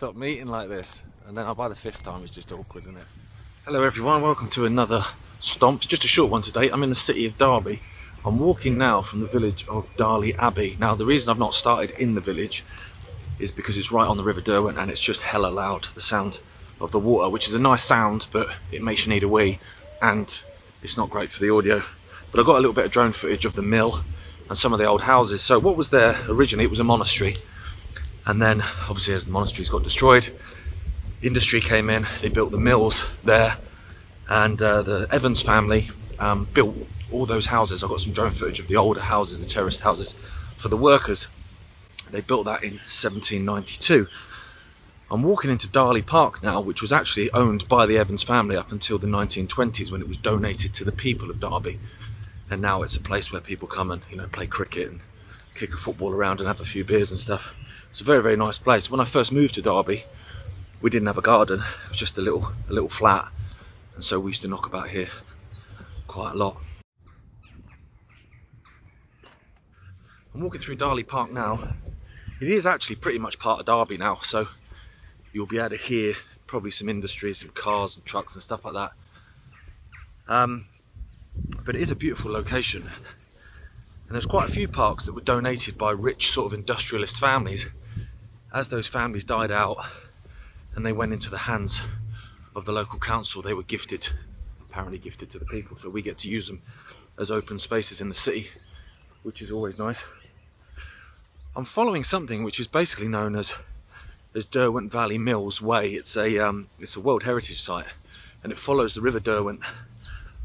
stop meeting like this, and then by the fifth time it's just awkward, isn't it? Hello everyone, welcome to another stomp. It's just a short one today. I'm in the city of Derby. I'm walking now from the village of Darley Abbey. Now the reason I've not started in the village is because it's right on the River Derwent and it's just hella loud, the sound of the water, which is a nice sound, but it makes you need a wee, and it's not great for the audio. But I got a little bit of drone footage of the mill and some of the old houses. So what was there originally, it was a monastery, and then obviously as the monasteries got destroyed, industry came in, they built the mills there, and the Evans family built all those houses. I got some drone footage of the older houses, the terraced houses for the workers. They built that in 1792. I'm walking into Darley Park now, which was actually owned by the Evans family up until the 1920s, when it was donated to the people of Derby. And now it's a place where people come and, you know, play cricket and kick a football around and have a few beers and stuff. It's a very, very nice place. When I first moved to Derby, we didn't have a garden. It was just a little flat, and so we used to knock about here quite a lot. I'm walking through Darley Park now. It is actually pretty much part of Derby now, so you'll be able to hear probably some industry, some cars and trucks and stuff like that. But it is a beautiful location, and there's quite a few parks that were donated by rich sort of industrialist families. As those families died out and they went into the hands of the local council, they were gifted, apparently gifted to the people, so we get to use them as open spaces in the city, which is always nice. I'm following something which is basically known as Derwent Valley Mills Way. It's a World Heritage Site, and it follows the River Derwent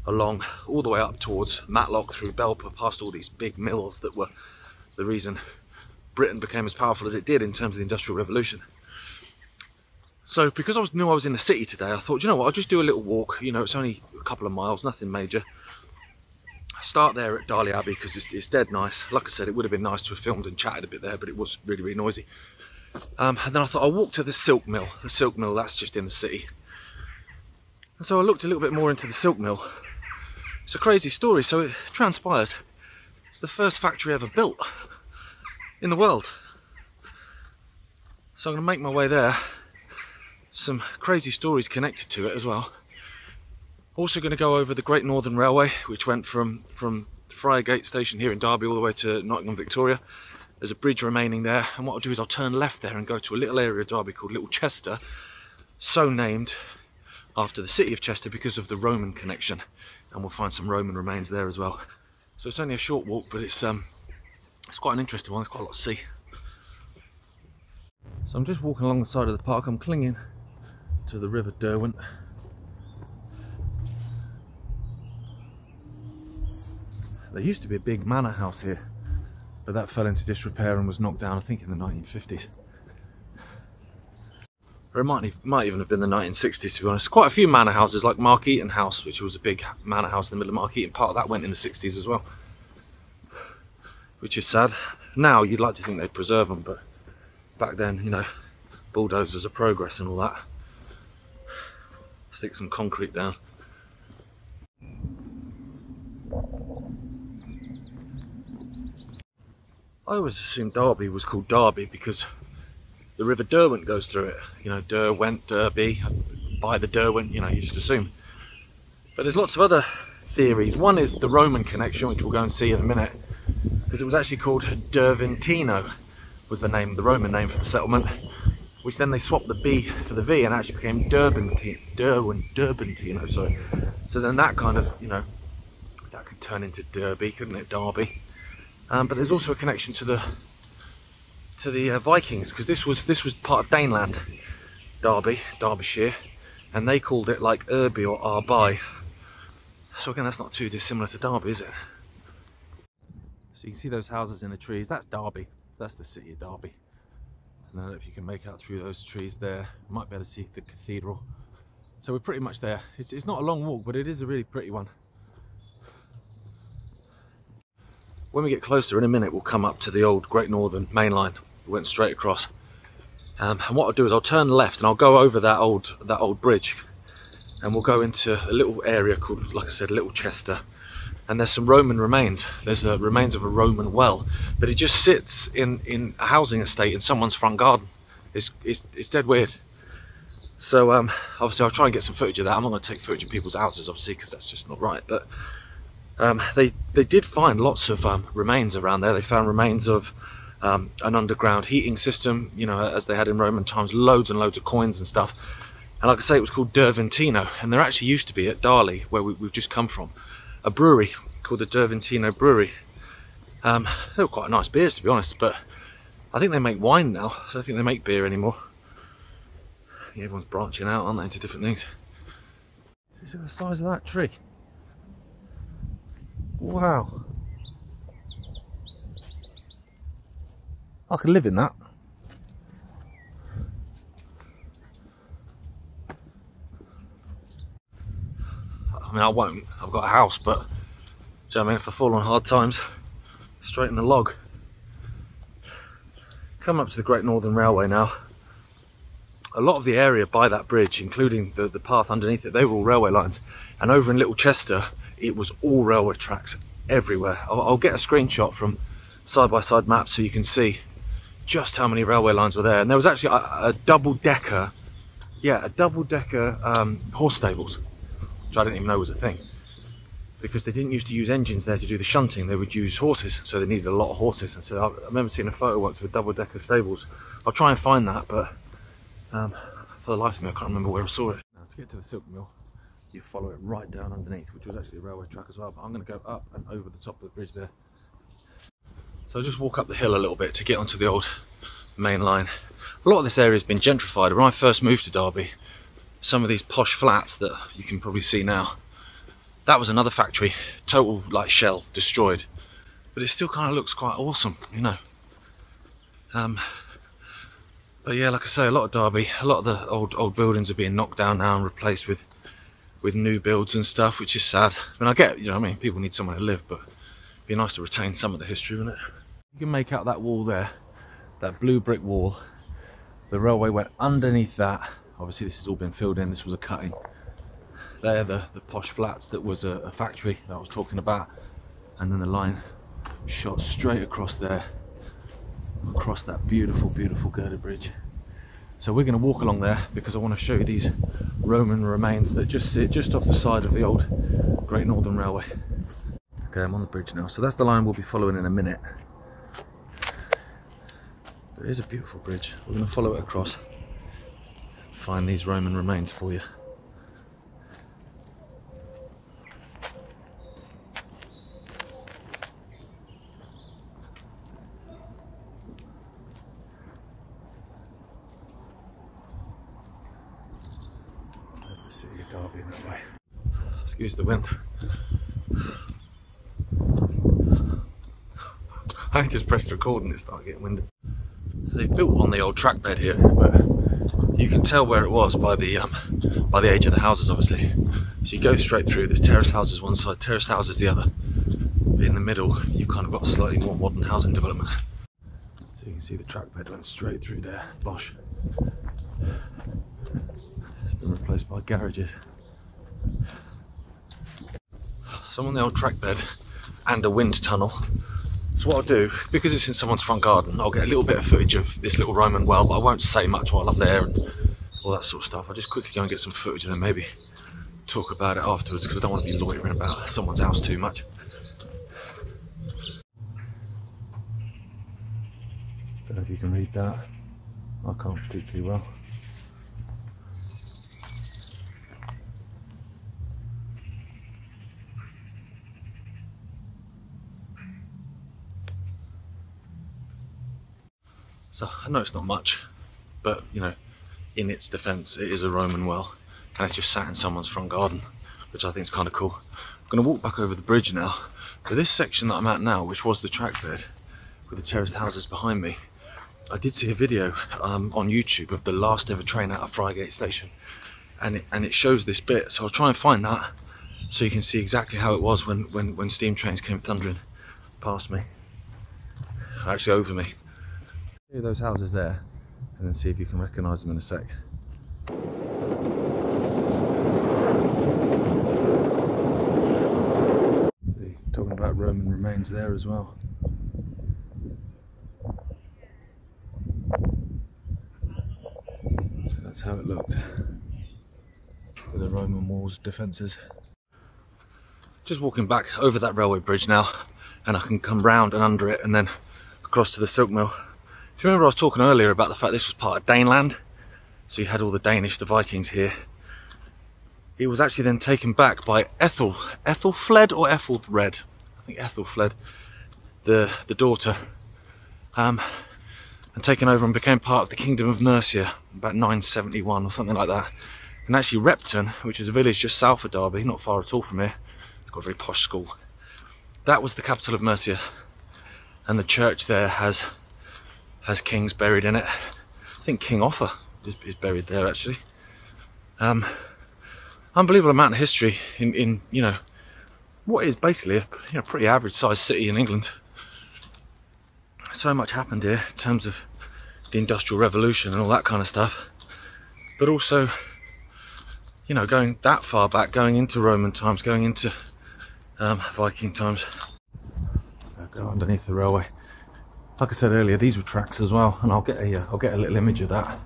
along all the way up towards Matlock, through Belper, past all these big mills that were the reason Britain became as powerful as it did in terms of the Industrial Revolution. So because I knew I was in the city today, I thought, you know what, I'll just do a little walk. You know, it's only a couple of miles, nothing major. Start there at Darley Abbey because it's dead nice. Like I said, it would have been nice to have filmed and chatted a bit there, but it was really, really noisy. And then I thought I'll walk to the silk mill. The silk mill, that's just in the city. And so I looked a little bit more into the silk mill. It's a crazy story. So it transpires it's the first factory ever built in the world. So I'm going to make my way there. Some crazy stories connected to it as well. Also going to go over the Great Northern Railway, which went from Friargate station here in Derby all the way to Nottingham Victoria. There's a bridge remaining there, and what I'll do is I'll turn left there and go to a little area of Derby called Little Chester, so named after the city of Chester because of the Roman connection, and we'll find some Roman remains there as well. So it's only a short walk, but it's quite an interesting one. There's quite a lot to see. So I'm just walking along the side of the park. I'm clinging to the River Derwent. There used to be a big manor house here, but that fell into disrepair and was knocked down, I think, in the 1950s. Or it might even have been the 1960s, to be honest. Quite a few manor houses, like Mark Eaton House, which was a big manor house in the middle of Mark Eaton. Part of that went in the 60s as well, which is sad. Now you'd like to think they'd preserve them, but back then, you know, bulldozers of progress and all that. Stick some concrete down. I always assumed Derby was called Derby because the River Derwent goes through it. You know, Derwent, Derby, by the Derwent, you know, you just assume. But there's lots of other theories. One is the Roman connection, which we'll go and see in a minute, because it was actually called Derventino, was the name, the Roman name for the settlement, which then they swapped the B for the V and actually became Derbentino, sorry. So then that kind of, you know, that could turn into Derby, couldn't it, Derby? But there's also a connection to the Vikings, because this was part of Daneland, Derbyshire, and they called it like Irby or Arby. So again, that's not too dissimilar to Derby, is it? So you can see those houses in the trees. That's Derby. That's the city of Derby. I don't know if you can make out through those trees there. You might be able to see the cathedral. So we're pretty much there. It's not a long walk, but it is a really pretty one. When we get closer, in a minute, we'll come up to the old Great Northern main line. We went straight across. And what I'll do is I'll turn left and I'll go over that old bridge, and we'll go into a little area called, like I said, Little Chester. And there's some Roman remains. There's remains of a Roman well, but it just sits in a housing estate in someone's front garden. It's dead weird. So obviously I'll try and get some footage of that. I'm not going to take footage of people's houses, obviously, because that's just not right. But they did find lots of remains around there. They found remains of an underground heating system, you know, as they had in Roman times, loads and loads of coins and stuff. And like I say, it was called Derventino, and there actually used to be at Darley, where we've just come from, a brewery called the Derventino Brewery. They were quite nice beers, to be honest, but I think they make wine now. I don't think they make beer anymore. Yeah, everyone's branching out, aren't they, into different things. See the size of that tree? Wow. I could live in that. I mean, I won't. I've got a house, but do you know what I mean? If I fall on hard times, straight in the log. Come up to the Great Northern Railway now. A lot of the area by that bridge, including the path underneath it, they were all railway lines. And over in Little Chester, it was all railway tracks everywhere. I'll get a screenshot from side-by-side maps so you can see just how many railway lines were there. And there was actually a double-decker, horse stables, which I didn't even know was a thing, because they didn't used to use engines there to do the shunting. They would use horses, so they needed a lot of horses. And so I remember seeing a photo once with double-decker stables. I'll try and find that, but for the life of me I can't remember where I saw it. Now, to get to the silk mill, you follow it right down underneath, which was actually a railway track as well, but I'm going to go up and over the top of the bridge there. So I'll just walk up the hill a little bit to get onto the old main line. A lot of this area has been gentrified. When I first moved to Derby, some of these posh flats that you can probably see now, that was another factory, total like shell, destroyed. But it still kind of looks quite awesome, you know. But yeah, like I say, a lot of Derby, a lot of the old buildings are being knocked down now and replaced with new builds and stuff, which is sad. I mean, I get, you know what I mean, people need somewhere to live, but it'd be nice to retain some of the history, wouldn't it? You can make out that wall there, that blue brick wall. The railway went underneath that. Obviously this has all been filled in, this was a cutting. There, the posh flats, that was a factory that I was talking about. And then the line shot straight across there, across that beautiful, beautiful girder bridge. So we're going to walk along there because I want to show you these Roman remains that just sit just off the side of the old Great Northern Railway. Okay, I'm on the bridge now. So that's the line we'll be following in a minute. But it is a beautiful bridge. We're going to follow it across, find these Roman remains for you. There's the city of Derby in that way. Excuse the wind. I just pressed record and it started getting windy. They've built on the old track bed here, but you can tell where it was by the age of the houses, obviously. So you go straight through. There's terrace houses one side, terrace houses the other. But in the middle, you've kind of got a slightly more modern housing development. So you can see the track bed went straight through there. Bosh. It's been replaced by garages. So I'm on the old track bed and a wind tunnel. So what I'll do, because it's in someone's front garden, I'll get a little bit of footage of this little Roman well, but I won't say much while I'm there and all that sort of stuff. I'll just quickly go and get some footage and then maybe talk about it afterwards, because I don't want to be loitering about someone's house too much. Don't know if you can read that. I can't particularly well. So I know it's not much, but you know, in its defence, it is a Roman well, and it's just sat in someone's front garden, which I think is kind of cool. I'm going to walk back over the bridge now. So this section that I'm at now, which was the track bed with the terraced houses behind me, I did see a video on YouTube of the last ever train out of Friargate Station, and it shows this bit. So I'll try and find that so you can see exactly how it was when steam trains came thundering past me, actually over me. See those houses there, and then see if you can recognise them in a sec. See, talking about Roman remains there as well. That's how it looked, with the Roman walls, defences. Just walking back over that railway bridge now, and I can come round and under it and then across to the silk mill. Do you remember I was talking earlier about the fact this was part of Daneland? So you had all the Danish, the Vikings here. It was actually then taken back by Ethelfled or Ethelred? I think Ethelfled, the daughter, and taken over and became part of the Kingdom of Mercia about 971 or something like that. And actually Repton, which is a village just south of Derby, not far at all from here, it's got a very posh school. That was the capital of Mercia, and the church there has kings buried in it. I think King Offa is buried there actually. Unbelievable amount of history in you know, what is basically a pretty average sized city in England. So much happened here in terms of the Industrial Revolution and all that kind of stuff, but also, you know, going that far back, going into Roman times, going into Viking times. So go underneath the railway. Like I said earlier, these were tracks as well, and I'll get a little image of that,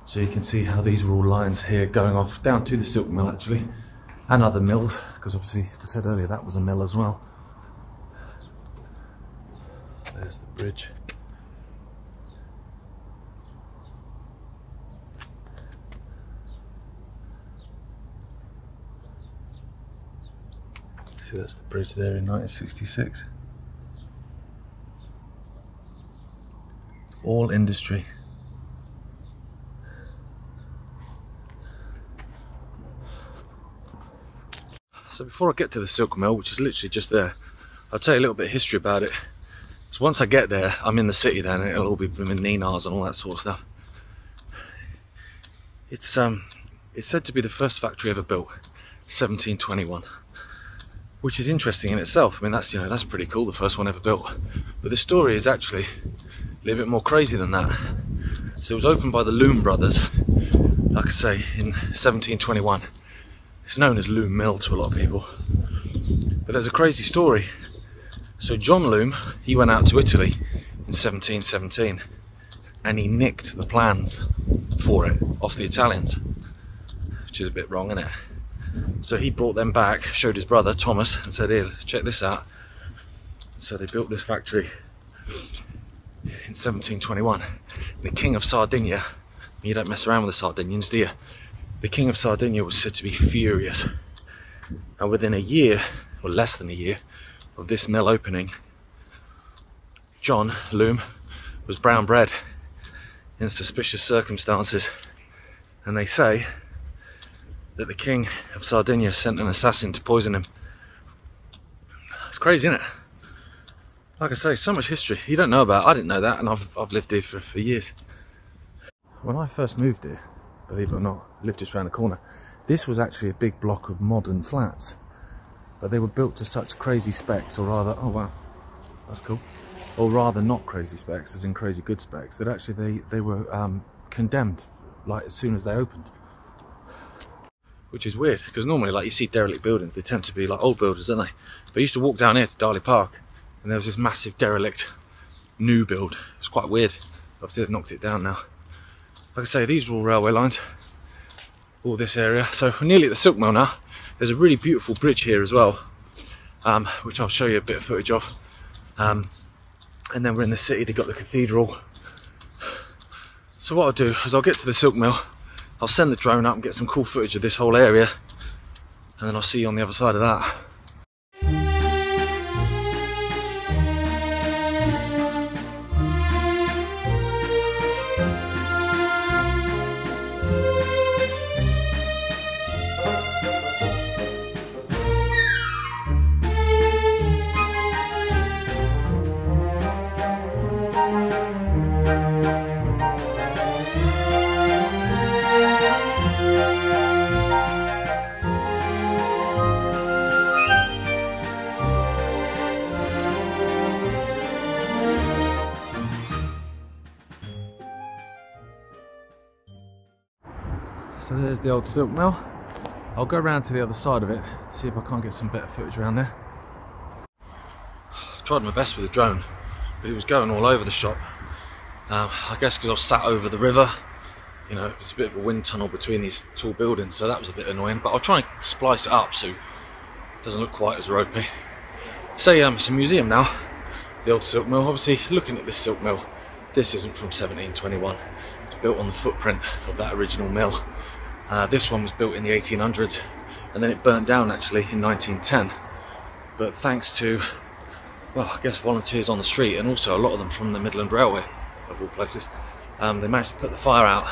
so you can see how these were all lines here going off down to the silk mill actually, and other mills, because obviously, like I said earlier, that was a mill as well. There's the bridge. See, that's the bridge there in 1966. All industry. So before I get to the silk mill, which is literally just there, I'll tell you a little bit of history about it. So once I get there, I'm in the city then, and it'll all be blooming Ninars and all that sort of stuff. It's said to be the first factory ever built, 1721, which is interesting in itself. I mean, that's, you know, that's pretty cool, the first one ever built. But the story is actually a little bit more crazy than that. So it was opened by the Lombe Brothers, like I say, in 1721. It's known as Loom Mill to a lot of people. But there's a crazy story. So John Loom, he went out to Italy in 1717 and he nicked the plans for it off the Italians, which is a bit wrong, isn't it? So he brought them back, showed his brother Thomas, and said, here, check this out. So they built this factory in 1721. The King of Sardinia, you don't mess around with the Sardinians, do you? The King of Sardinia was said to be furious, and within a year, or less than a year, of this mill opening, John Loom was brown bread in suspicious circumstances, and they say that the King of Sardinia sent an assassin to poison him. It's crazy, isn't it? Like I say, so much history you don't know about. I didn't know that, and I've lived here for years. When I first moved here, believe it or not, I lived just around the corner. This was actually a big block of modern flats, but they were built to such crazy specs, or rather, oh wow, that's cool, or rather not crazy specs, as in crazy good specs, that actually they were condemned like as soon as they opened. Which is weird, because normally, like, you see derelict buildings, they tend to be like old buildings, don't they? But I used to walk down here to Darley Park, and there was this massive derelict new build. It's quite weird. Obviously they've knocked it down now. Like I say, these are all railway lines, all this area. So we're nearly at the silk mill now. There's a really beautiful bridge here as well, which I'll show you a bit of footage of. And then we're in the city, they've got the cathedral. So what I'll do is I'll get to the silk mill, I'll send the drone up and get some cool footage of this whole area, and then I'll see you on the other side of that. So there's the old silk mill. I'll go around to the other side of it, see if I can't get some better footage around there. I tried my best with the drone, but it was going all over the shop. I guess because I was sat over the river, you know, it's a bit of a wind tunnel between these tall buildings, so that was a bit annoying, but I'll try and splice it up so it doesn't look quite as ropey. It's a museum now, the old silk mill. Obviously, looking at this silk mill, this isn't from 1721. It's built on the footprint of that original mill. This one was built in the 1800s, and then it burnt down actually in 1910. But thanks to, well, I guess volunteers on the street, and also a lot of them from the Midland Railway, of all places, they managed to put the fire out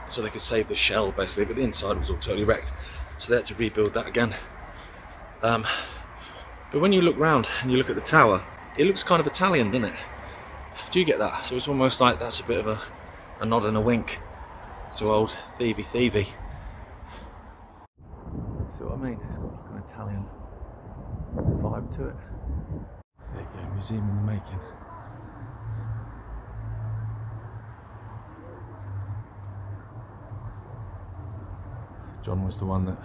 so they could save the shell basically, but the inside was all totally wrecked, so they had to rebuild that again. But when you look round and you look at the tower, it looks kind of Italian, doesn't it? Do you get that? So it's almost like that's a bit of a nod and a wink to old thievy. See what I mean? It's got like an Italian vibe to it. There you go, museum in the making. John was the one that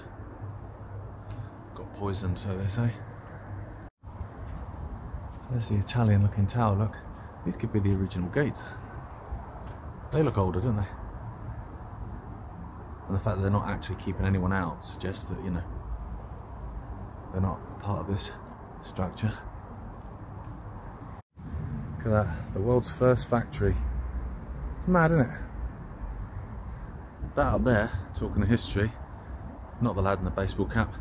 got poisoned, so they say. There's the Italian looking tower, look. These could be the original gates. They look older, don't they? And the fact that they're not actually keeping anyone out suggests that, you know, they're not part of this structure. Look at that, the world's first factory. It's mad, isn't it? That up there, talking of history, not the lad in the baseball cap,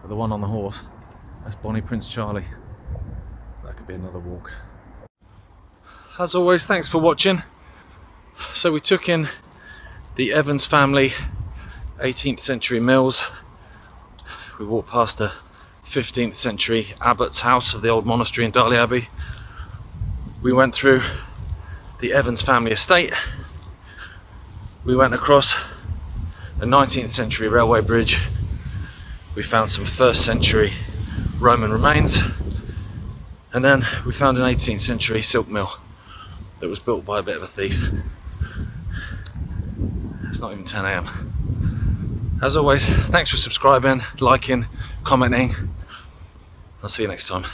but the one on the horse, that's Bonnie Prince Charlie. That could be another walk. As always, thanks for watching. So we took in the Evans family 18th century mills. We walked past the 15th century abbot's house of the old monastery in Darley Abbey. We went through the Evans family estate. We went across a 19th century railway bridge. We found some 1st century Roman remains, and then we found an 18th century silk mill that was built by a bit of a thief. It's not even 10 AM. As always, thanks for subscribing, liking, commenting. I'll see you next time.